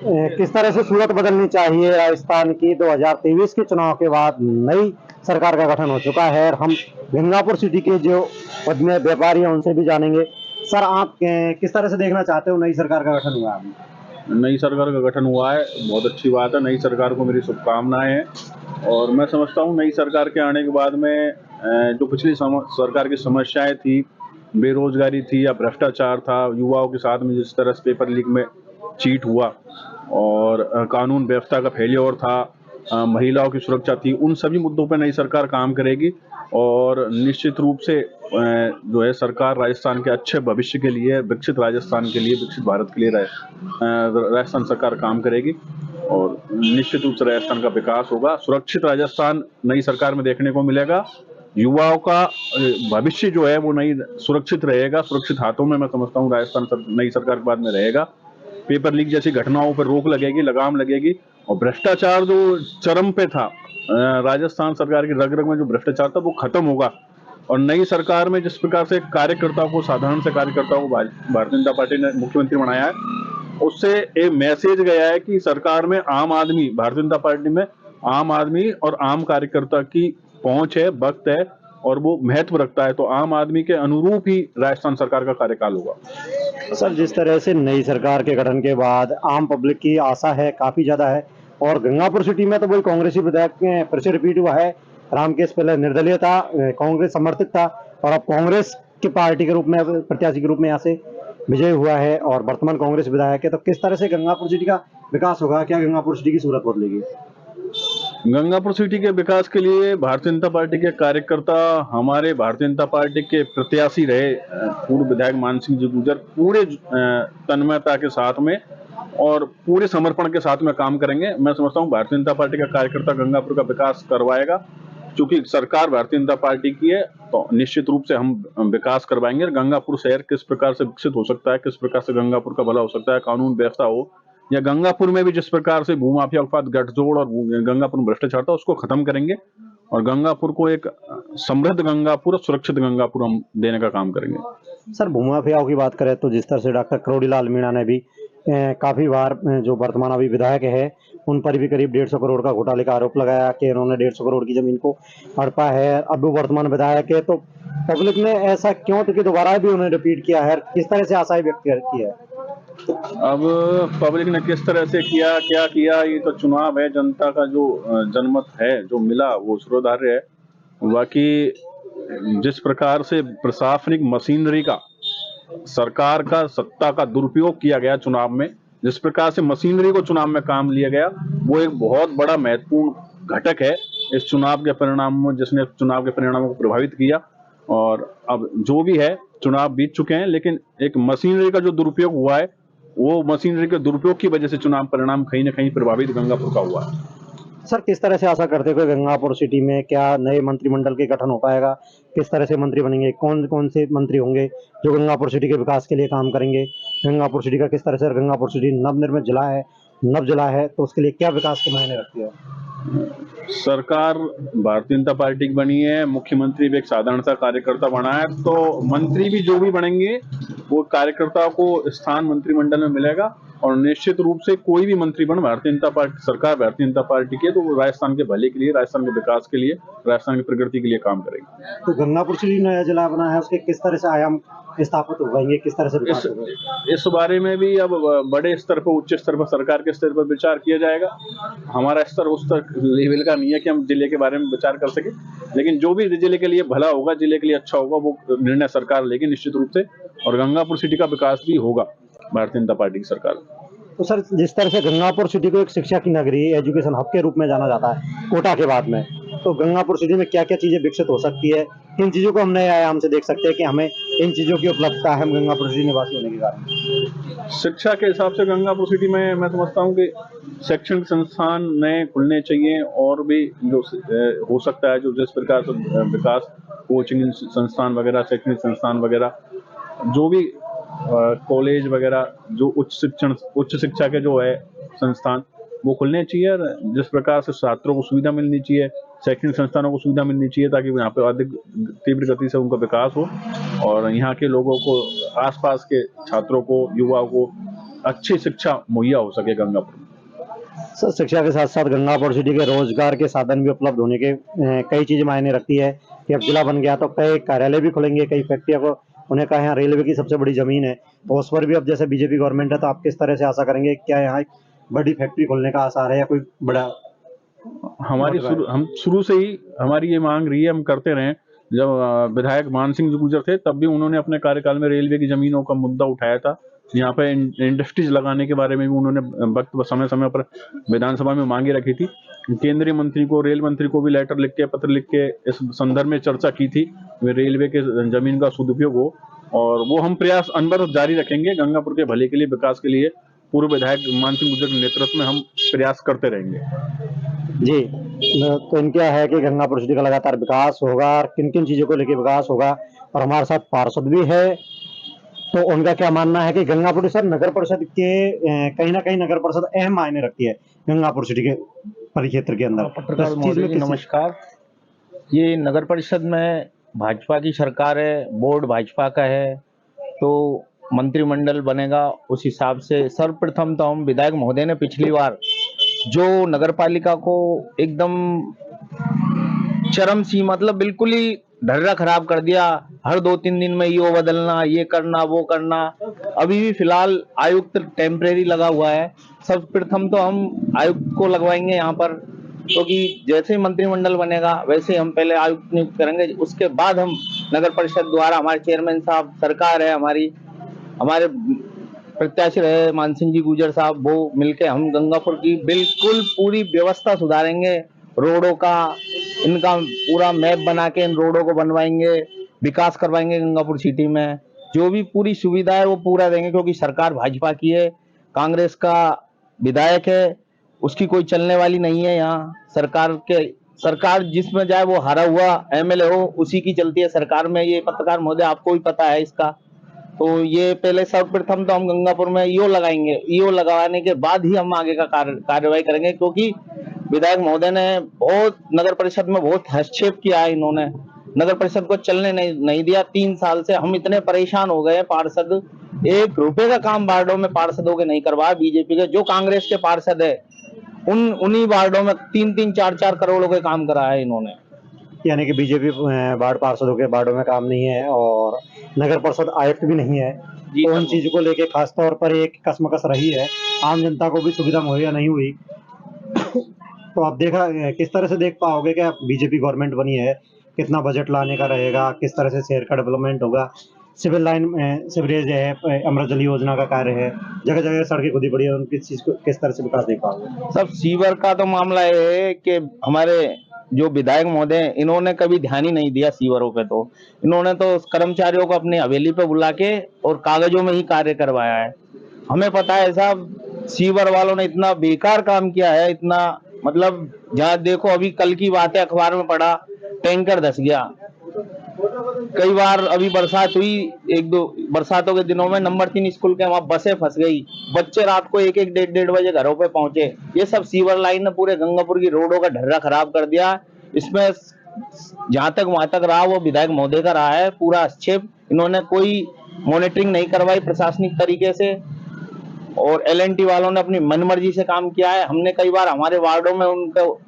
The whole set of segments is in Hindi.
किस तरह से सूरत बदलनी चाहिए राजस्थान की 2023 के चुनाव के बाद? नई सरकार का गठन हो चुका है और हम गंगापुर सिटी के जो पद्मे व्यापारी हैं उनसे भी जानेंगे। सर, आप किस तरह से देखना चाहते हो नई सरकार का गठन हुआ अभी? नई सरकार का गठन हुआ है, बहुत अच्छी बात है। नई सरकार को मेरी शुभकामनाएं हैं और मैं समझता हूँ नई सरकार के आने के बाद में जो पिछली सरकार की समस्याएं थी, बेरोजगारी थी या भ्रष्टाचार था, युवाओं के साथ में जिस तरह से पेपर लीक में चीट हुआ और कानून व्यवस्था का फेलियर था, महिलाओं की सुरक्षा थी, उन सभी मुद्दों पर नई सरकार काम करेगी और निश्चित रूप से जो है सरकार राजस्थान के अच्छे भविष्य के लिए, विकसित राजस्थान के लिए, विकसित भारत के लिए राजस्थान सरकार काम करेगी और निश्चित रूप से राजस्थान का विकास होगा। सुरक्षित राजस्थान नई सरकार में देखने को मिलेगा। युवाओं का भविष्य जो है वो नई सुरक्षित रहेगा, सुरक्षित हाथों में मैं समझता हूँ राजस्थान नई सरकार के बाद में रहेगा। पेपर लीक जैसी घटनाओं पर रोक लगेगी, लगाम लगेगी और भ्रष्टाचार जो चरम पे था, राजस्थान सरकार की रग रग में जो भ्रष्टाचार था वो खत्म होगा और नई सरकार में जिस प्रकार से कार्यकर्ताओं को, साधारण से कार्यकर्ताओं को भारतीय जनता पार्टी ने मुख्यमंत्री बनाया है, उससे एक मैसेज गया है कि सरकार में आम आदमी, भारतीय जनता पार्टी में आम आदमी और आम कार्यकर्ता की पहुंच है, वक्त है और वो महत्व रखता है। तो आम आदमी के अनुरूप ही राजस्थान सरकार का कार्यकाल होगा। सर, जिस तरह से नई सरकार के गठन के बाद आम पब्लिक की आशा है काफी ज्यादा है और गंगापुर सिटी में तो वही कांग्रेसी विधायक फिर से रिपीट हुआ है। रामकेश पहले निर्दलीय था, कांग्रेस समर्थित था और अब कांग्रेस की पार्टी के रूप में, प्रत्याशी के रूप में यहाँ से विजय हुआ है और वर्तमान कांग्रेस विधायक है। तो किस तरह से गंगापुर सिटी का विकास होगा? क्या गंगापुर सिटी की सूरत बदलेगी? गंगापुर सिटी के विकास के लिए भारतीय जनता पार्टी के कार्यकर्ता, हमारे भारतीय जनता पार्टी के प्रत्याशी रहे पूर्व विधायक मान सिंह जी गुर्जर, पूरे तन्मयता के साथ में और पूरे समर्पण के साथ में काम करेंगे। मैं समझता हूँ भारतीय जनता पार्टी का कार्यकर्ता गंगापुर का विकास करवाएगा। क्योंकि सरकार भारतीय जनता पार्टी की है तो निश्चित रूप से हम विकास करवाएंगे। गंगापुर शहर किस प्रकार से विकसित हो सकता है, किस प्रकार से गंगापुर का भला हो सकता है, कानून व्यवस्था हो, या गंगापुर में भी जिस प्रकार से भूमाफिया उत्पाद गठजोड़ और गंगापुर में भ्रष्टाचार था उसको खत्म करेंगे और गंगापुर को एक समृद्ध गंगापुर, सुरक्षित गंगापुर हम देने का काम करेंगे। सर, भूमाफियाओं की बात करें तो जिस तरह से डॉक्टर करोड़ीलाल मीणा ने भी काफी बार जो वर्तमान अभी विधायक है उन पर भी करीब 150 करोड़ का घोटाले का आरोप लगाया कि उन्होंने 150 करोड़ की जमीन को हड़पा है। अब वो वर्तमान विधायक है तो पब्लिक ने ऐसा क्यों कि दोबारा भी उन्हें रिपीट किया है? किस तरह से आशाएं व्यक्त की है? अब पब्लिक ने किस तरह से किया, क्या किया, ये तो चुनाव है, जनता का जो जनमत है, जो मिला वो सर्वोधार्य है। बाकी जिस प्रकार से प्रशासनिक मशीनरी का, सरकार का सत्ता का दुरुपयोग किया गया चुनाव में, जिस प्रकार से मशीनरी को चुनाव में काम लिया गया, वो एक बहुत बड़ा महत्वपूर्ण घटक है इस चुनाव के परिणाम में, जिसने चुनाव के परिणामों को प्रभावित किया। और अब जो भी है, चुनाव बीत चुके हैं, लेकिन एक मशीनरी का जो दुरुपयोग हुआ है, वो मशीनरी के दुरुपयोग की वजह से चुनाव परिणाम कहीं ना कहीं प्रभावित गंगापुर का हुआ है। सर, किस तरह से आशा करते हुए गंगापुर सिटी में क्या नए मंत्रिमंडल के गठन हो पाएगा? किस तरह से मंत्री बनेंगे? कौन कौन से मंत्री होंगे जो गंगापुर सिटी के विकास के लिए काम करेंगे? गंगापुर सिटी का किस तरह से, गंगापुर सिटी नवनिर्मित जिला है तो उसके लिए क्या विकास के मायने रखती है? सरकार भारतीय जनता पार्टी की बनी है, मुख्यमंत्री भी एक साधारण सा कार्यकर्ता बना है, तो मंत्री भी जो भी बनेंगे वो कार्यकर्ताओं को स्थान मंत्रिमंडल में मिलेगा और निश्चित रूप से कोई भी मंत्री बन, भारतीय जनता पार्टी सरकार भारतीय जनता पार्टी की है तो वो राजस्थान के भले के लिए, राजस्थान के विकास के लिए, राजस्थान की प्रगति के लिए काम करेगी। तो गंगापुर सिटी नया जिला बना है, उसके किस तरह से आयाम स्थापित हो गएंगे, किस तरह से विकास होगा? इस बारे में भी अब बड़े स्तर पर, उच्च स्तर पर, सरकार के स्तर पर विचार किया जाएगा। हमारा स्तर उस लेवल का नहीं है कि हम जिले के बारे में विचार कर सके, लेकिन जो भी जिले के लिए भला होगा, जिले के लिए अच्छा होगा, वो निर्णय सरकार लेगी निश्चित रूप से और गंगापुर सिटी का विकास भी होगा भारतीय जनता पार्टी की सरकार। तो सर, जिस तरह से गंगापुर सिटी को एक शिक्षा की नगरी, एजुकेशन हब के रूप में जाना जाता है कोटा के बाद में, तो गंगापुर सिटी में क्या क्या चीजें विकसित हो सकती है? इन चीजों को हम नए आयाम से देख सकते हैं कि हमें इन चीजों की उपलब्धता है हम गंगापुर सिटी निवासी होने के कारण। शिक्षा के हिसाब से गंगापुर सिटी में मैं समझता हूँ कि शैक्षणिक संस्थान नए खुलने चाहिए और भी जो हो सकता है, जो जिस प्रकार से विकास, कोचिंग संस्थान वगैरह, शैक्षणिक संस्थान वगैरह, जो भी कॉलेज वगैरह, जो उच्च शिक्षा के जो है संस्थान, वो खुलने चाहिए। जिस प्रकार से छात्रों को सुविधा मिलनी चाहिए, शैक्षणिक संस्थानों को सुविधा मिलनी चाहिए ताकि यहाँ पे अधिक तीव्र गति से उनका विकास हो और यहाँ के लोगों को, आसपास के छात्रों को, युवाओं को अच्छी शिक्षा मुहैया हो सके गंगापुर में। सर, शिक्षा के साथ साथ गंगापुर सिटी के रोजगार के साधन भी उपलब्ध होने के कई चीजें मायने रखती है कि अब जिला बन गया तो कई कार्यालय भी खुलेंगे, कई फैक्ट्रियों को, उन्हें कहा यहाँ रेलवे की सबसे बड़ी जमीन है, तो उस पर भी अब जैसे बीजेपी गवर्नमेंट है तो आप किस तरह से आशा करेंगे, क्या यहाँ एक बड़ी फैक्ट्री खोलने का आसार है या कोई बड़ा हम शुरू से ही हमारी ये मांग रही है, हम करते रहे। जब विधायक मान सिंह गुर्जर थे तब भी उन्होंने अपने कार्यकाल में रेलवे की जमीनों का मुद्दा उठाया था। यहाँ पे इंडस्ट्रीज लगाने के बारे में भी उन्होंने वक्त समय समय पर विधानसभा में मांगे रखी थी। केंद्रीय मंत्री को, रेल मंत्री को भी लेटर लिख के, पत्र लिख के इस संदर्भ में चर्चा की थी, रेलवे के जमीन का सदुपयोग हो, और वो हम प्रयास अनवरत जारी रखेंगे गंगापुर के भले के लिए, विकास के लिए। पूर्व विधायक मान सिंह गुर्जर के नेतृत्व में हम प्रयास करते रहेंगे। जी, तो इनका है कि गंगापुर सिटी का लगातार विकास होगा और किन किन चीजों को लेकर विकास होगा, और हमारे साथ पार्षद भी है, तो उनका क्या मानना है कि गंगापुर सर नगर परिषद के कहीं ना कहीं नगर परिषद अहम मायने रखती है गंगापुर सिटी के परिक्षेत्र के अंदर। पत्रकार महोदय जी नमस्कार। ये नगर परिषद में भाजपा की सरकार है, बोर्ड भाजपा का है, तो मंत्रिमंडल बनेगा उस हिसाब से। सर्वप्रथम तो हम विधायक महोदय ने पिछली बार जो नगर पालिका को एकदम चरम सी, मतलब बिल्कुल ही ढर्रा खराब कर दिया, हर 2-3 दिन में ये बदलना, ये करना, वो करना। अभी भी फिलहाल आयुक्त टेम्परेरी लगा हुआ है। सर्वप्रथम तो हम आयुक्त को लगवाएंगे यहाँ पर, क्योंकि जैसे ही मंत्रिमंडल बनेगा वैसे हम पहले आयुक्त नियुक्त करेंगे, उसके बाद हम नगर परिषद द्वारा, हमारे चेयरमैन साहब, सरकार है हमारी, हमारे प्रत्याशी रहे मान सिंह जी गुर्जर साहब, वो मिलके हम गंगापुर की बिल्कुल पूरी व्यवस्था सुधारेंगे। रोडों का, इनका पूरा मैप बना के इन रोडों को बनवाएंगे, विकास करवाएंगे गंगापुर सिटी में। जो भी पूरी सुविधा है वो पूरा देंगे, क्योंकि सरकार भाजपा की है, कांग्रेस का विधायक है, उसकी कोई चलने वाली नहीं है यहाँ। सरकार जिसमें जाए वो हारा हुआ एमएलए हो, उसी की चलती है सरकार में। ये पत्रकार महोदय आपको भी पता है इसका। तो ये पहले सर्वप्रथम तो हम गंगापुर में ईओ लगाएंगे, ईओ लगाने के बाद ही हम आगे का कार्यवाही करेंगे, क्योंकि विधायक महोदय ने बहुत नगर परिषद में बहुत हस्तक्षेप किया है। इन्होंने नगर परिषद को चलने नहीं दिया। 3 साल से हम इतने परेशान हो गए, पार्षद 1 रुपए का काम वार्डों में पार्षदों के नहीं करवाया। बीजेपी के जो कांग्रेस के पार्षद है उन्हीं वार्डों में 3-3, 4-4 करोड़ के काम कराया है इन्होंने। यानी कि बीजेपी वार्ड पार्षदों के वार्डों में काम नहीं है और नगर परिषद आयुक्त भी नहीं है, तो उन चीजों को लेके खास तौर पर एक कसमकस रही है, आम जनता को भी सुविधा मुहैया नहीं हुई। तो आप किस तरह से देख पाओगे कि बीजेपी गवर्नमेंट बनी है, कितना बजट लाने का रहेगा, किस तरह से शहर का डेवलपमेंट होगा, सिविल लाइन सीवरेज है, अमृत जल योजना का कार्य है, जगह जगह सड़कें खुदी पड़ी है, उनकी चीज को किस तरह से विकास देख पाओगे? सब सीवर का तो मामला है कि हमारे जो विधायक महोदय, इन्होंने कभी ध्यान ही नहीं दिया सीवरों पे। तो इन्होंने तो कर्मचारियों को अपनी हवेली पे बुला के और कागजों में ही कार्य करवाया है। हमें पता है साहब, सीवर वालों ने इतना बेकार काम किया है, इतना, मतलब जहाँ देखो, अभी कल की बात है, अखबार में पढ़ा, टैंकर धस गया। कई बार अभी बरसात हुई, 1-2 बरसातों के दिनों में नंबर 3 स्कूल के वहां बसें फंस गई, बच्चे रात को 1-1, 1:30 बजे घरों पे पहुंचे। ये सब सीवर लाइन ने पूरे गंगापुर की रोडों का ढर्रा खराब कर दिया। इसमें जहां तक वहां तक रहा वो विधायक महोदय का रहा है पूरा हस्तक्षेप। इन्होंने कोई मॉनिटरिंग नहीं करवाई प्रशासनिक तरीके से, और LNT वालों ने अपनी मनमर्जी से काम किया है। हमने कई बार हमारे वार्डों में उनको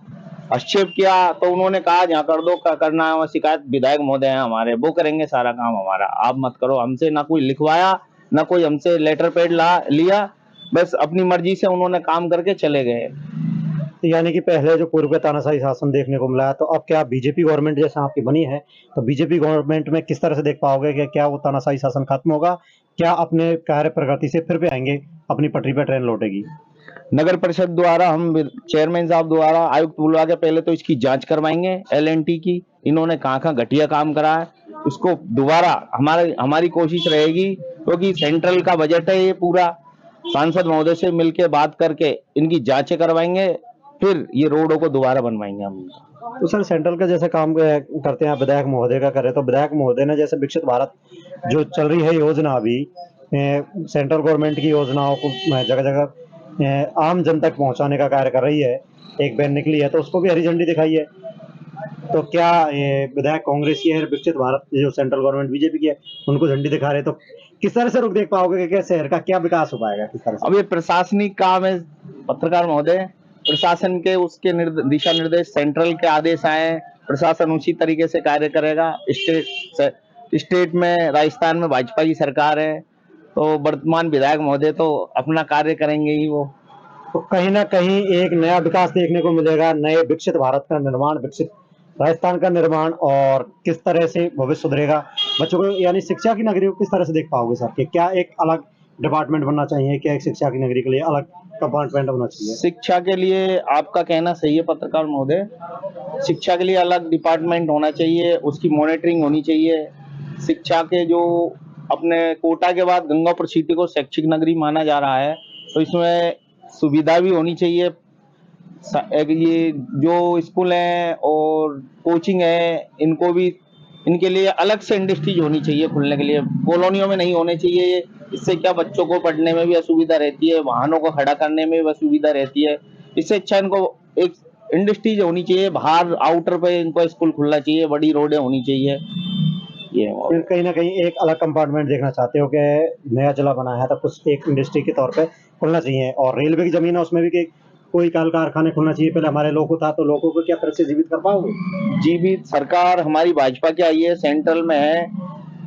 हस्तक्षेप किया तो उन्होंने कहा जहाँ कर दो, करना है शिकायत विधायक महोदय हैं हमारे, वो करेंगे सारा काम हमारा, आप मत करो। हमसे ना कोई लिखवाया, ना कोई हमसे लेटर पैड लिया, बस अपनी मर्जी से उन्होंने काम करके चले गए। तो यानी कि पहले जो पूर्व तानाशाही शासन देखने को मिला, तो अब क्या बीजेपी गवर्नमेंट जैसे आपकी बनी है, तो बीजेपी गवर्नमेंट में किस तरह से देख पाओगे कि क्या वो तानाशाही शासन खत्म होगा, क्या अपने कार्य प्रगति से फिर भी आएंगे, अपनी पटरी पर ट्रेन लौटेगी? नगर परिषद द्वारा हम चेयरमैन साहब द्वारा आयुक्त बुलवा के पहले तो इसकी जांच करवाएंगे LNT की, इन्होंने कहाँ घटिया काम करा है, उसको दोबारा हमारी कोशिश रहेगी, क्योंकि सेंट्रल का बजट है ये पूरा। सांसद महोदय से मिलकर बात करके इनकी जांचें करवाएंगे, फिर ये रोडों को दोबारा बनवाएंगे हम। तो सर, सेंट्रल का जैसे काम करते हैं विधायक महोदय का करे, तो विधायक महोदय ने जैसे विकसित भारत जो चल रही है योजना, अभी सेंट्रल गवर्नमेंट की योजनाओं को जगह जगह आम जन तक पहुंचाने का कार्य कर रही है, एक वैन निकली है तो उसको भी हरी झंडी दिखाई है। तो क्या ये विधायक कांग्रेस की है, विकसित भारत जो सेंट्रल गवर्नमेंट बीजेपी की है, उनको झंडी दिखा रहे, तो किस तरह से रुख देख पाओगे कि शहर का क्या विकास हो पाएगा, किस तरह से? अब ये प्रशासनिक काम है पत्रकार महोदय, प्रशासन के उसके दिशा निर्देश, सेंट्रल के आदेश आए, प्रशासन उसी तरीके से कार्य करेगा। स्टेट में, राजस्थान में भाजपा की सरकार है, तो वर्तमान विधायक महोदय तो अपना कार्य करेंगे ही वो। तो कहीं ना कहीं एक नया विकास देखने को मिलेगा, नए विकसित भारत का निर्माण, विकसित राजस्थान का निर्माण, और किस तरह से भविष्य सुधरेगा बच्चों को, यानी शिक्षा की नगरी को किस तरह से देख पाओगे सर? कि क्या एक अलग डिपार्टमेंट बनना चाहिए, क्या एक शिक्षा की नगरी के लिए अलग कंपार्टमेंट होना चाहिए? शिक्षा के लिए आपका कहना सही है पत्रकार महोदय, शिक्षा के लिए अलग डिपार्टमेंट होना चाहिए, उसकी मॉनिटरिंग होनी चाहिए। शिक्षा के जो अपने कोटा के बाद गंगापुर सिटी को शैक्षिक नगरी माना जा रहा है, तो इसमें सुविधा भी होनी चाहिए। ये जो स्कूल हैं और कोचिंग है, इनको भी, इनके लिए अलग से इंडस्ट्रीज होनी चाहिए खुलने के लिए, कॉलोनियों में नहीं होने चाहिए। इससे क्या बच्चों को पढ़ने में भी असुविधा रहती है, वाहनों को खड़ा करने में भी असुविधा रहती है। इससे अच्छा इनको एक इंडस्ट्रीज होनी चाहिए, बाहर आउटर पे इनको स्कूल खुलना चाहिए, बड़ी रोडें होनी चाहिए। ये फिर कहीं ना कहीं एक अलग कंपार्टमेंट देखना चाहते हो कि नया जिला बना है तो कुछ एक इंडस्ट्री के तौर पे खुलना चाहिए, और रेलवे की जमीन है उसमें भी कि कोई कल कारखाने खुलना चाहिए। पहले हमारे लोगों था, तो लोगों को क्या तरह से जीवित कर पाओगे? जीवित सरकार हमारी भाजपा की आई है, सेंट्रल में है।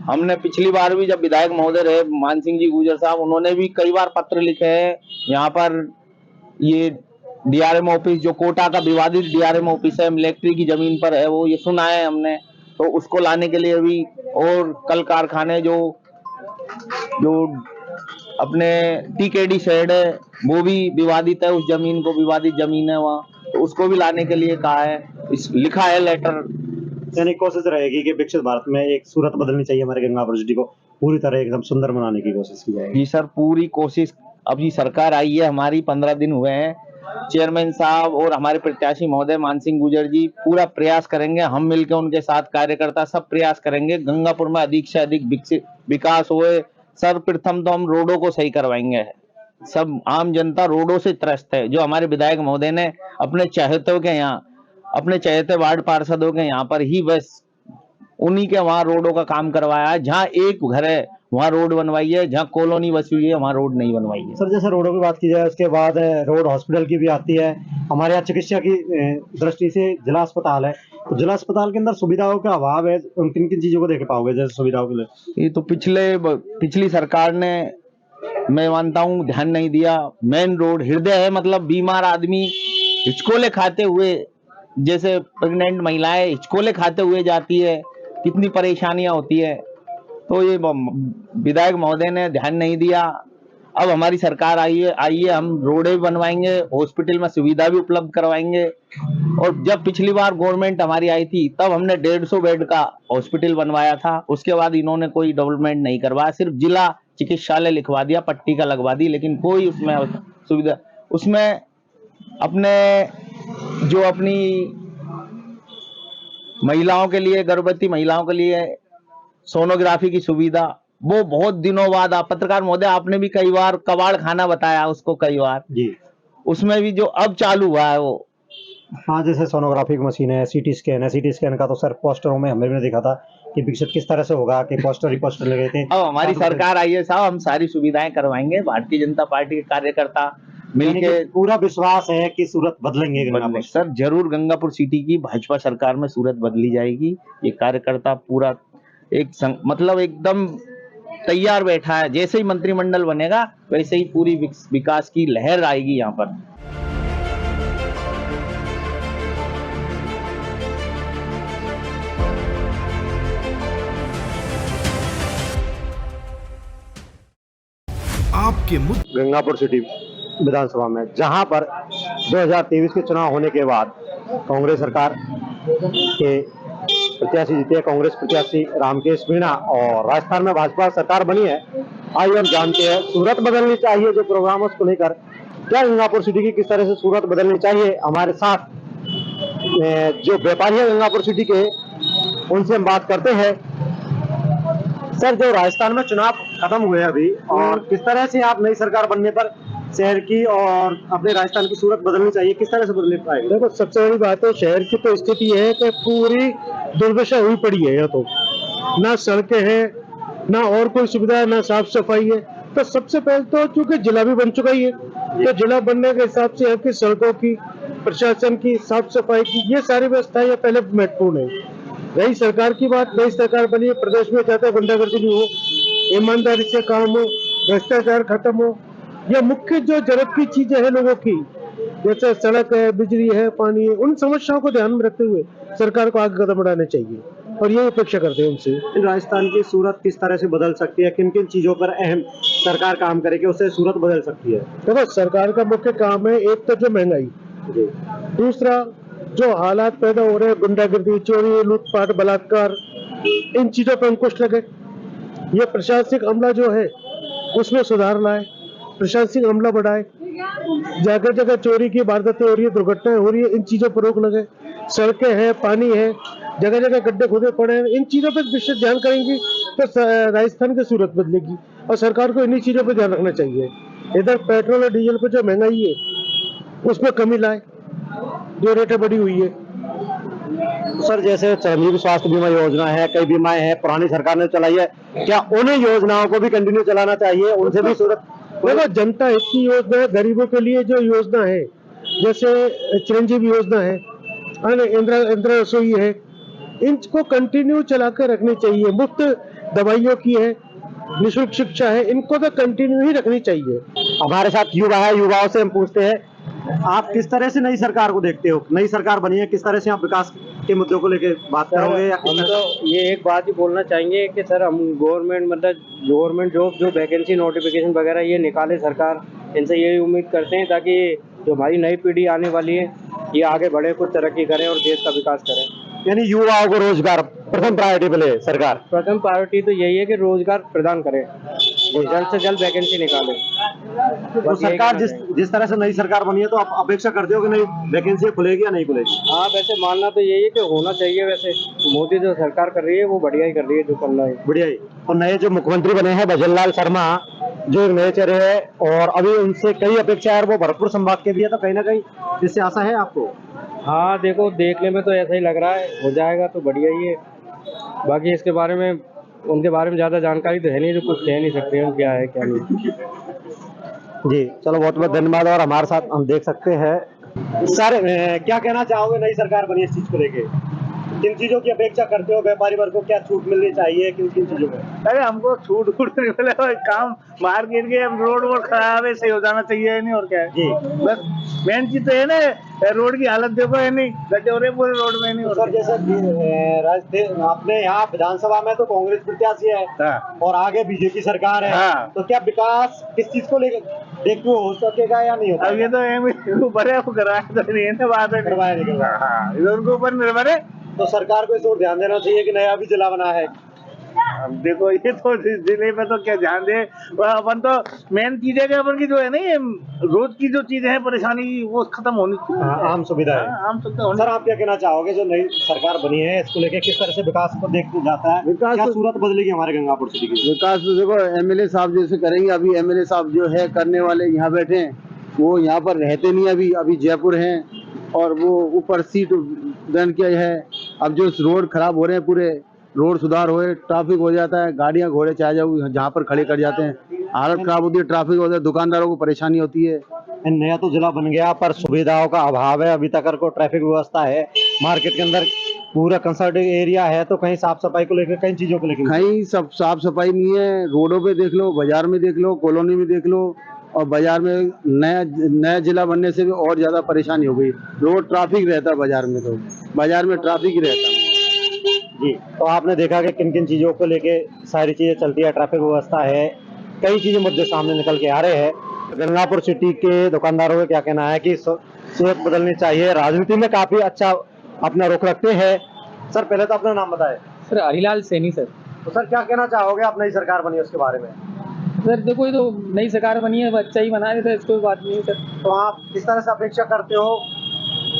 हमने पिछली बार भी जब विधायक महोदय रहे मान सिंह जी गुर्जर साहब, उन्होंने भी कई बार पत्र लिखे हैं। यहाँ पर ये डीआरएम ऑफिस, जो कोटा का विवादित डीआरएम ऑफिस है, मिलिट्री की जमीन पर है, वो ये सुना है हमने, तो उसको लाने के लिए भी, और कल कारखाने जो अपने टीकेडी शेड है वो भी विवादित है, उस जमीन को, विवादित जमीन है वहाँ, तो उसको भी लाने के लिए कहा है, लिखा है लेटर। यानी कोशिश रहेगी कि विकसित भारत में एक सूरत बदलनी चाहिए, हमारे गंगापुर सिटी को पूरी तरह एकदम सुंदर बनाने की कोशिश की जाएगी। जी सर, पूरी कोशिश। अभी सरकार आई है हमारी, 15 दिन हुए हैं, चेयरमैन साहब और हमारे प्रत्याशी महोदय मान सिंह गुर्जर जी पूरा प्रयास करेंगे, हम मिलकर उनके साथ कार्यकर्ता सब प्रयास करेंगे, गंगापुर में अधिक से अधिक विकसित विकास होए। सर्वप्रथम तो हम रोडों को सही करवाएंगे। सब आम जनता रोडों से त्रस्त है, जो हमारे विधायक महोदय ने अपने चहेतों के यहाँ, अपने चहेते वार्ड पार्षदों के यहाँ पर ही बस उन्हीं के वहाँ रोडों का काम करवाया है। जहाँ एक घर है वहाँ रोड बनवाई है, जहाँ कॉलोनी बसी हुई है वहाँ रोड नहीं बनवाई है। सर, जैसे रोडों की बात की जाए, उसके बाद रोड हॉस्पिटल की भी आती है। हमारे यहाँ चिकित्सा की दृष्टि से जिला अस्पताल है, तो जिला अस्पताल के अंदर सुविधाओं का अभाव है, उन किन किन चीजों को देख पाओगे जैसे सुविधाओं के लिए? ये तो पिछली सरकार ने, मैं मानता हूँ, ध्यान नहीं दिया। मेन रोड हृदय है, मतलब बीमार आदमी हिचकोले खाते हुए, जैसे प्रेग्नेंट महिलाएं हिचकोले खाते हुए जाती है, कितनी परेशानियां होती है, तो ये विधायक महोदय ने ध्यान नहीं दिया। अब हमारी सरकार आई है, हम रोडें भी बनवाएंगे, हॉस्पिटल में सुविधा भी उपलब्ध करवाएंगे। और जब पिछली बार गवर्नमेंट हमारी आई थी तब हमने 150 बेड का हॉस्पिटल बनवाया था, उसके बाद इन्होंने कोई डेवलपमेंट नहीं करवाया, सिर्फ जिला चिकित्सालय लिखवा दिया, पट्टी का लगवा दी, लेकिन कोई उसमें सुविधा, उसमें अपने जो अपनी महिलाओं के लिए, गर्भवती महिलाओं के लिए सोनोग्राफी की सुविधा, वो बहुत दिनों बाद, आप पत्रकार महोदय आपने भी कई बार कबाड़ खाना बताया उसको कई बार जी, उसमें भी जो अब चालू हुआ है वो। हाँ, जैसे सोनोग्राफी की मशीन है, सीटी स्कैन है। सीटी स्कैन का तो सर पोस्टरों में हमने भी देखा था कि विकसित किस तरह से होगा, कि पोस्टर ही पोस्टर लगे थे। अब हमारी सरकार आई है साहब, हम सारी सुविधाएं करवाएंगे। भारतीय जनता पार्टी के कार्यकर्ता मिलके, पूरा विश्वास है कि सूरत बदलेंगे गंगापुर। सर जरूर गंगापुर सिटी की भाजपा सरकार में सूरत बदली जाएगी। ये कार्यकर्ता पूरा मतलब एकदम तैयार बैठा है, जैसे ही मंत्रिमंडल बनेगा वैसे ही पूरी विकास की लहर आएगी यहाँ पर। आपके गंगापुर सिटी विधानसभा में, जहां पर 2023 के चुनाव होने के बाद कांग्रेस सरकार के प्रत्याशी जीते, कांग्रेस प्रत्याशी रामकेश मीणा, और राजस्थान में भाजपा सरकार बनी है। आइए हम जानते हैं, सूरत बदलनी चाहिए जो प्रोग्राम है उसको लेकर, क्या गंगापुर सिटी की किस तरह से सूरत बदलनी चाहिए। हमारे साथ जो व्यापारी है गंगापुर सिटी के, उनसे हम बात करते हैं। सर, जो राजस्थान में चुनाव खत्म हुए अभी, और किस तरह से आप नई सरकार बनने पर शहर की और अपने राजस्थान की सूरत बदलनी चाहिए, किस तरह से बदल पाएगी? देखो, सबसे बड़ी बात है शहर की तो स्थिति है कि पूरी दुर्दशा हुई पड़ी है। यहाँ तो ना सड़कें हैं, ना और कोई सुविधा है, ना साफ सफाई है। तो सबसे पहले तो चूंकि जिला भी बन चुका ही है, तो जिला बनने के हिसाब से यहाँ की सड़कों की, प्रशासन की, साफ सफाई की, ये सारी व्यवस्थाएं ये पहले महत्वपूर्ण है। रही सरकार की बात, नई सरकार बनी है, प्रदेश में चाहते हैं गुंडागर्दी नहीं हो, ईमानदारी से काम हो, भ्रष्टाचार खत्म हो। ये मुख्य जो जरूरत की चीजें हैं लोगों की, जैसे सड़क है, बिजली है, पानी है, उन समस्याओं को ध्यान में रखते हुए सरकार को आगे कदम बढ़ाने चाहिए, और ये अपेक्षा करते हैं उनसे। राजस्थान की सूरत किस तरह से बदल सकती है, किन किन चीजों पर अहम सरकार काम करे कि उससे सूरत बदल सकती है? देखो, सरकार का मुख्य काम है, एक तो जो महंगाई, दूसरा जो हालात पैदा हो रहे हैं, गुंडागर्दी, चोरी, लूटपाट, बलात्कार, इन चीजों पर अंकुश लगे। ये प्रशासनिक अमला जो है उसमें सुधार लाए, प्रशासनिक अमला बढ़ाए, जगह जगह चोरी की वारदातें हो रही है, दुर्घटनाएं हो रही है, इन चीजों पर रोक लगे। सड़कें हैं, पानी है, जगह जगह गड्ढे खोदे पड़े हैं, इन चीजों पर विशेष ध्यान करेंगी तो राजस्थान की सूरत बदलेगी, और सरकार को इन्हीं चीजों पर ध्यान रखना चाहिए। इधर पेट्रोल और डीजल पर जो महंगाई है उसमें कमी लाए, जो रेटें बढ़ी हुई है। सर, जैसे चरनीय स्वास्थ्य बीमा योजना है, कई बीमाएं हैं पुरानी सरकार ने चलाई है, क्या उन योजनाओं को भी कंटिन्यू चलाना चाहिए, उनसे भी सूरत? देखो, जनता हित की योजना है, गरीबों के लिए जो योजना है, जैसे चिरंजीवी योजना है, इंदिरा रसोई है, इनको कंटिन्यू चला कर रखनी चाहिए। मुफ्त दवाइयों की है, निःशुल्क शिक्षा है, इनको तो कंटिन्यू ही रखनी चाहिए। हमारे साथ युवा है, युवाओं से हम पूछते हैं, आप किस तरह से नई सरकार को देखते हो? नई सरकार बनी है, किस तरह से आप विकास के मुद्दों को लेकर बात करोगे? या हम तो ये एक बात ही बोलना चाहेंगे कि सर, हम गवर्नमेंट जॉब जो वैकेंसी नोटिफिकेशन वगैरह ये निकाले सरकार, इनसे यही उम्मीद करते हैं ताकि जो हमारी नई पीढ़ी आने वाली है ये आगे बढ़े, कुछ तरक्की करे और देश का विकास करे। यानी युवाओं को रोजगार प्रथम प्रायोरिटी पे ले सरकार। प्रथम प्रायोरिटी तो यही है कि रोजगार प्रदान करे और जल्द से जल्द वैकेंसी निकाले। तो सरकार जिस तरह से नई सरकार बनी है, तो आप अपेक्षा करते हो कि नई वैकेंसी खुलेगी या नहीं खुलेगी? हाँ, वैसे मानना तो यही है कि होना चाहिए। वैसे मोदी जो सरकार कर रही है वो बढ़िया ही कर रही है, जो करना है बढ़िया ही। और नए जो मुख्यमंत्री बने हैं भजनलाल शर्मा, जो एक नए चेहरे है, और अभी उनसे कई अपेक्षा है, और वो भरतपुर संभाग के भी है, तो कहीं ना कहीं इससे आशा है आपको? हाँ, देखो, देखने में तो ऐसा ही लग रहा है, हो जाएगा तो बढ़िया ही है। बाकी इसके बारे में, उनके बारे में ज़्यादा जानकारी तो है नहीं, जो कुछ कह नहीं सकते हैं क्या है क्या नहीं। जी चलो, बहुत बहुत धन्यवाद। और हमारे साथ हम देख सकते हैं सर, क्या कहना चाहोगे नई सरकार बनी इस चीज को लेके? किन चीजों की अपेक्षा करते हो? व्यापारी वर्ग को क्या छूट मिलनी चाहिए, किन किन चीजों में? अरे हमको छूट नहीं मिले, काम मार्केट के रोड वोड खराब है, सही हो जाना चाहिए, नहीं और क्या है जी। बस मेन चीज तो है ना, रोड की हालत देखो, है नहीं, गड्ढे हो रहे पूरे रोड में, नहीं। तो सर, जैसे अपने यहाँ विधानसभा में तो कांग्रेस प्रत्याशी है, हाँ। और आगे बीजेपी सरकार है, हाँ। तो क्या विकास किस चीज को लेकर देखते हो सकेगा या नहीं होगा? अब ये तो बड़े करवाया तो नहीं है ना, बात है करवाया नहीं करवाया। हाँ, इधर उनके ऊपर निर्भर है। तो सरकार को इस ओर ध्यान देना चाहिए कि नया भी जिला बना है। अब देखो, ये तो जिले में तो क्या ध्यान दे, अपन तो मेन चीज है कि अपन की जो है ना, ये रोज की जो चीजें हैं परेशानी, वो खत्म होनी चाहिए। आम सुविधा है। आम सुविधा होनी। सर, आप क्या कहना चाहोगे, जो नई सरकार बनी है इसको लेके किस तरह से विकास को देखते जाता है? विकास क्या तो- सूरत बदलेगी हमारे गंगापुर सिटी की? विकास तो देखो, एमएलए साहब जैसे करेंगे। अभी एमएलए साहब जो है करने वाले यहाँ बैठे हैं, वो यहाँ पर रहते नहीं, अभी जयपुर हैं, और वो ऊपर सीट ग्रहण किया है। अब जो रोड खराब हो रहे हैं, पूरे रोड सुधार होए, ट्रैफिक हो जाता है, गाड़ियाँ घोड़े चाहे जाओ जहाँ पर खड़े कर जाते हैं, हालत खराब होती है, ट्रैफिक होता है, दुकानदारों को परेशानी होती है। नया तो जिला बन गया, पर सुविधाओं का अभाव है। अभी तक को ट्रैफिक व्यवस्था है, मार्केट के अंदर पूरा कंसर्टेड एरिया है, तो कहीं साफ सफाई को लेकर, कई चीजों को लेकर कहीं सब साफ सफाई नहीं है। रोडों पे देख लो, बाजार में देख लो, कॉलोनी में देख लो, और बाजार में नया जिला बनने से भी और ज्यादा परेशानी हो गई। रोड ट्रैफिक रहता है बाजार में, तो बाजार में ट्रैफिक ही रहता है। जी। तो आपने देखा कि किन किन चीजों को लेके सारी चीजें चलती है, ट्रैफिक व्यवस्था है, कई चीजें मुद्दे सामने निकल के आ रहे हैं। गंगापुर सिटी के दुकानदारों का क्या कहना है कि सूरत बदलनी चाहिए, राजनीति में काफी अच्छा अपना रुख रखते हैं। सर, पहले तो अपना नाम बताएं। Sir, Harilal Saini sir. तो सर, क्या कहना चाहोगे आप नई सरकार बनी है उसके बारे में? सर देखो, ये तो नई सरकार बनी है, अच्छा ही बना है, तो इसको बात नहीं है सर। तो आप किस तरह से अपेक्षा करते हो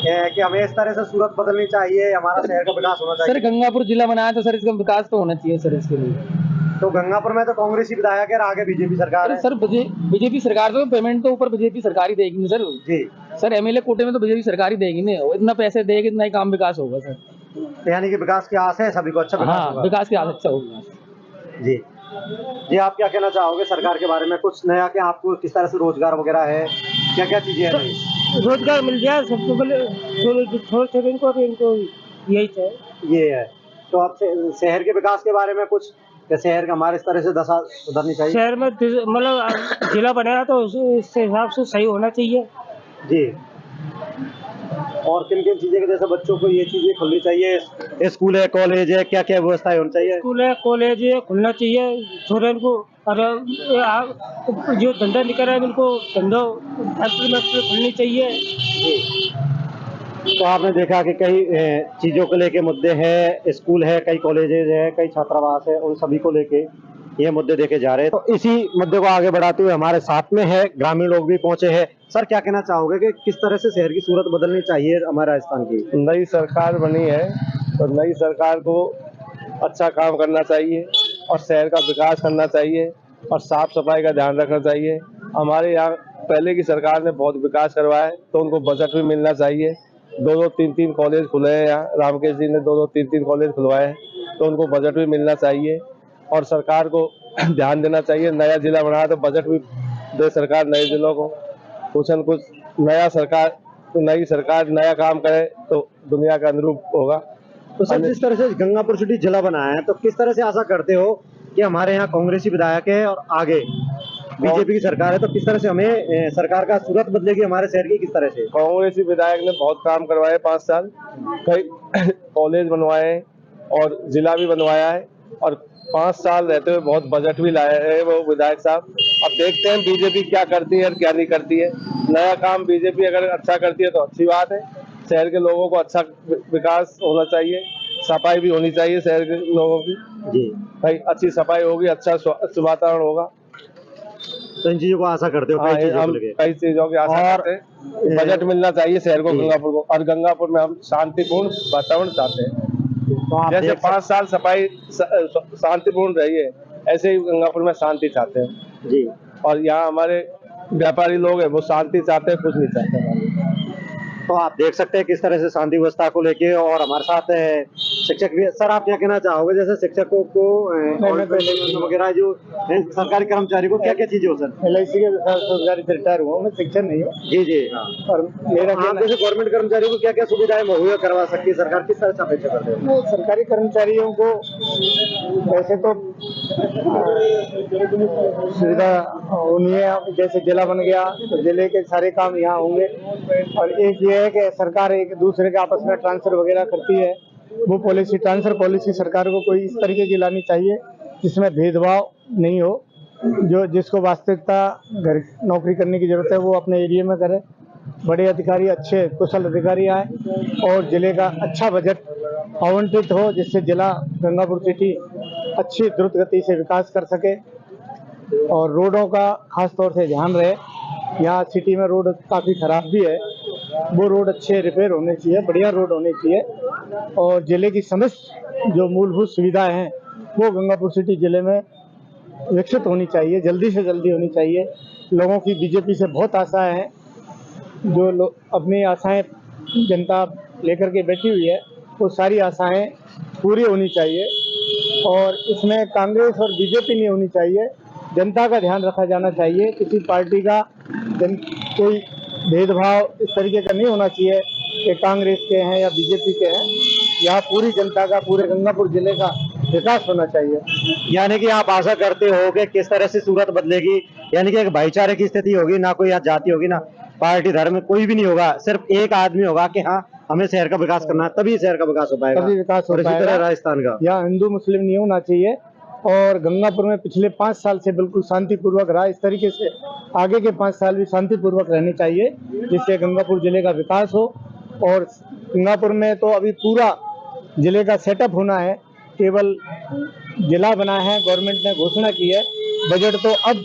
कि हमें इस तरह से सूरत बदलनी चाहिए, हमारा शहर का विकास होना सर, चाहिए? गंगापुर जिला बनाया तो सर इसका विकास तो होना चाहिए सर, इसके लिए तो गंगापुर में तो कांग्रेसी विधायक है और आगे बीजेपी सरकार है। सर बीजेपी सरकार तो पेमेंट तो ऊपर बीजेपी सरकार ही देगी सर। जी सर एमएलए कोटे में तो बीजेपी सरकार ही देगी नहीं, इतना पैसे देगी इतना ही काम विकास होगा सर। यानी कि विकास की आस है, सभी को अच्छा विकास हाँ होगा। विकास की आदत अच्छा होगा। जी जी, आप क्या कहना चाहोगे सरकार के बारे में? कुछ नया क्या आपको किस तरह से रोजगार वगैरह है, क्या क्या चीजें हैं? रोजगार मिल जाए सबको, पहले छोटे छोटे इनको यही चाहिए। ये है। तो आप शहर के विकास के बारे में कुछ, कि शहर का हमारे इस तरह से दशा सुधरनी चाहिए? शहर में मतलब जिला बनाया तो इस हिसाब से सही होना चाहिए। जी, और किन किन चीजें के जैसे बच्चों को ये चीजें खुलनी चाहिए, स्कूल है, कॉलेज है, क्या क्या व्यवस्थाएं होनी चाहिए? स्कूल है, कॉलेज है, खुलना चाहिए छोटे को। और जो धंधा निकल रहा है उनको धंधो फैक्ट्री खुलनी चाहिए। तो आपने देखा कि कई चीजों को लेके मुद्दे हैं, स्कूल है, कई कॉलेजेस है, कई छात्रावास है, उन सभी को लेके ये मुद्दे देखे जा रहे हैं। तो इसी मुद्दे को आगे बढ़ाते हुए हमारे साथ में है ग्रामीण लोग भी पहुंचे हैं। सर क्या कहना चाहोगे कि किस तरह से शहर की सूरत बदलनी चाहिए हमारे राजस्थान की? नई सरकार बनी है तो नई सरकार को अच्छा काम करना चाहिए और शहर का विकास करना चाहिए और साफ सफाई का ध्यान रखना चाहिए। हमारे यहाँ पहले की सरकार ने बहुत विकास करवाया है तो उनको बजट भी मिलना चाहिए। 2-2, 3-3 कॉलेज खुले हैं यहाँ, रामकेश जी ने 2-2, 3-3 कॉलेज खुलवाए हैं तो उनको बजट भी मिलना चाहिए और सरकार को ध्यान देना चाहिए। नया जिला बनाया तो बजट भी दे सरकार नए जिलों को। कुछ न कुछ नया सरकार, तो नई सरकार नया काम करे तो दुनिया का अनुरूप होगा। तो सर जिस तरह से गंगापुर सिटी जिला बनाया है, तो किस तरह से आशा करते हो कि हमारे यहाँ कांग्रेसी विधायक है और आगे बीजेपी की सरकार है, तो किस तरह से हमें सरकार का सूरत बदलेगी हमारे शहर की, किस तरह से? कांग्रेसी विधायक ने बहुत काम करवाए 5 साल, कई कॉलेज बनवाए हैं और जिला भी बनवाया है और 5 साल रहते हुए बहुत बजट भी लाए हैं वो विधायक साहब। अब देखते हैं बीजेपी क्या करती है और क्या नहीं करती है। नया काम बीजेपी अगर अच्छा करती है तो अच्छी बात है। शहर के लोगों को अच्छा विकास होना चाहिए, सफाई भी होनी चाहिए शहर के लोगों की। जी भाई अच्छी सफाई होगी, अच्छा वातावरण होगा। तो इन चीजों को आशा करते हो? हम कई चीजों की आशा करते हैं। बजट मिलना चाहिए शहर को, गंगापुर को, और गंगापुर में हम शांतिपूर्ण वातावरण चाहते हैं। तो आप जैसे 5 साल सफाई शांतिपूर्ण रही है, ऐसे ही गंगापुर में शांति चाहते हैं जी। और यहाँ हमारे व्यापारी लोग हैं वो शांति चाहते हैं, कुछ नहीं चाहते हमारे। तो आप देख सकते हैं किस तरह से शांति व्यवस्था को लेके, और हमारे साथ शिक्षक भी। सर आप क्या कहना चाहोगे, जैसे शिक्षकों को वगैरह जो सरकारी कर्मचारी को क्या क्या चीजें हो? सर LIC के सरकारी रिटायर हुआ, मैं शिक्षक नहीं हूँ। जी जी, और मेरा आप जैसे गवर्नमेंट कर्मचारियों को क्या क्या सुविधाएं मुहैया करवा सकती है सरकार, किस तरह से अपेक्षा करते हो? सरकारी कर्मचारियों को वैसे तो सुविधा होनी है, जैसे जिला बन गया तो जिले के सारे काम यहाँ होंगे। और एक ये है कि सरकार एक दूसरे के आपस में ट्रांसफर वगैरह करती है, वो पॉलिसी, ट्रांसफर पॉलिसी सरकार को कोई इस तरीके की लानी चाहिए जिसमें भेदभाव नहीं हो। जो जिसको वास्तविकता घर नौकरी करने की जरूरत है वो अपने एरिया में करे, बड़े अधिकारी, अच्छे कुशल अधिकारी आए और जिले का अच्छा बजट आवंटित हो जिससे जिला गंगापुर सिटी अच्छी द्रुत गति से विकास कर सके। और रोडों का खास तौर से ध्यान रहे, यहाँ सिटी में रोड काफ़ी खराब भी है, वो रोड अच्छे रिपेयर होने चाहिए, बढ़िया रोड होने चाहिए। और जिले की समस्त जो मूलभूत सुविधाएं हैं वो गंगापुर सिटी जिले में विकसित होनी चाहिए, जल्दी से जल्दी होनी चाहिए। लोगों की बीजेपी से बहुत आशाएं हैं, जो लोग अपनी आशाएं जनता लेकर के बैठी हुई है, वो सारी आशाएं पूरी होनी चाहिए। और इसमें कांग्रेस और बीजेपी नहीं होनी चाहिए, जनता का ध्यान रखा जाना चाहिए। किसी पार्टी का कोई भेदभाव इस तरीके का नहीं होना चाहिए कि कांग्रेस के हैं या बीजेपी के हैं। यहाँ पूरी जनता का, पूरे गंगापुर जिले का विकास होना चाहिए। यानी कि आप आशा करते हो कि किस तरह से सूरत बदलेगी, यानी कि एक भाईचारे की स्थिति होगी, ना कोई यहाँ जाति होगी, ना पार्टी धर्म, कोई भी नहीं होगा, सिर्फ एक आदमी होगा कि हाँ हमें शहर का विकास करना है, तभी शहर का विकास हो पाएगा, तभी विकास हो इसी तरह पाएगा। राजस्थान का यहाँ हिंदू मुस्लिम नहीं होना चाहिए। और गंगापुर में पिछले 5 साल से बिल्कुल शांतिपूर्वक रहा, इस तरीके से आगे के 5 साल भी शांतिपूर्वक रहने चाहिए जिससे गंगापुर जिले का विकास हो। और गंगापुर में तो अभी पूरा जिले का सेटअप होना है, केवल जिला बना है, गवर्नमेंट ने घोषणा की है, बजट तो अब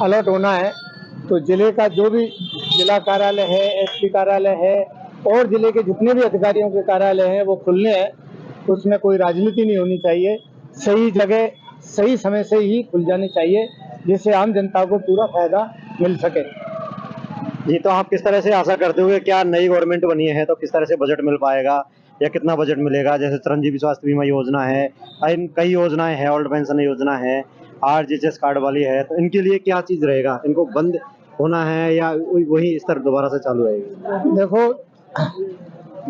अलॉट होना है। तो जिले का जो भी जिला कार्यालय है, SP कार्यालय है और जिले के जितने भी अधिकारियों के कार्यालय हैं वो खुलने हैं, उसमें कोई राजनीति नहीं होनी चाहिए। सही जगह सही समय से ही खुल जानी चाहिए, जिससे आम जनता को पूरा फायदा मिल सके। जी, तो आप किस तरह से आशा करते हुए, क्या नई गवर्नमेंट बनी है तो किस तरह से बजट मिल पाएगा या कितना बजट मिलेगा? जैसे चिरंजीवी स्वास्थ्य बीमा योजना है, कई योजनाएं हैं, ओल्ड पेंशन योजना है, आरजीएचएस कार्ड वाली है, तो इनके लिए क्या चीज रहेगा? इनको बंद होना है या वही स्तर दोबारा से चालू रहेगी? देखो,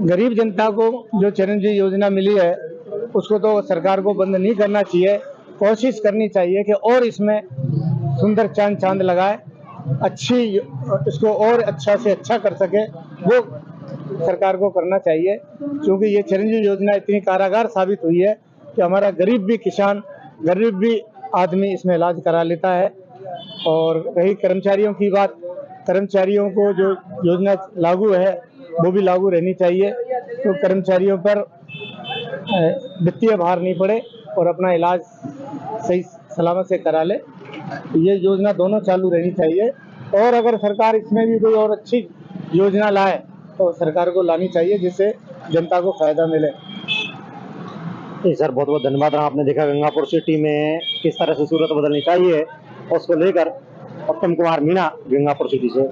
गरीब जनता को जो चिरंजीवी योजना मिली है उसको तो सरकार को बंद नहीं करना चाहिए, कोशिश करनी चाहिए कि और इसमें सुंदर चांद लगाए, अच्छी इसको और अच्छा से अच्छा कर सके, वो सरकार को करना चाहिए। क्योंकि ये चिरंजीवी योजना इतनी कारागार साबित हुई है कि हमारा गरीब भी किसान, गरीब भी आदमी इसमें इलाज करा लेता है। और रही कर्मचारियों की बात, कर्मचारियों को जो योजना लागू है वो भी लागू रहनी चाहिए, तो कर्मचारियों पर वित्तीय भार नहीं पड़े और अपना इलाज सही सलामत से करा ले। ये योजना दोनों चालू रहनी चाहिए, और अगर सरकार इसमें भी कोई और अच्छी योजना लाए तो सरकार को लानी चाहिए, जिससे जनता को फायदा मिले। जी सर, बहुत बहुत धन्यवाद। आपने देखा गंगापुर सिटी में किस तरह से सूरत बदलनी चाहिए, उसको लेकर उत्तम कुमार मीणा, गंगापुर सिटी से।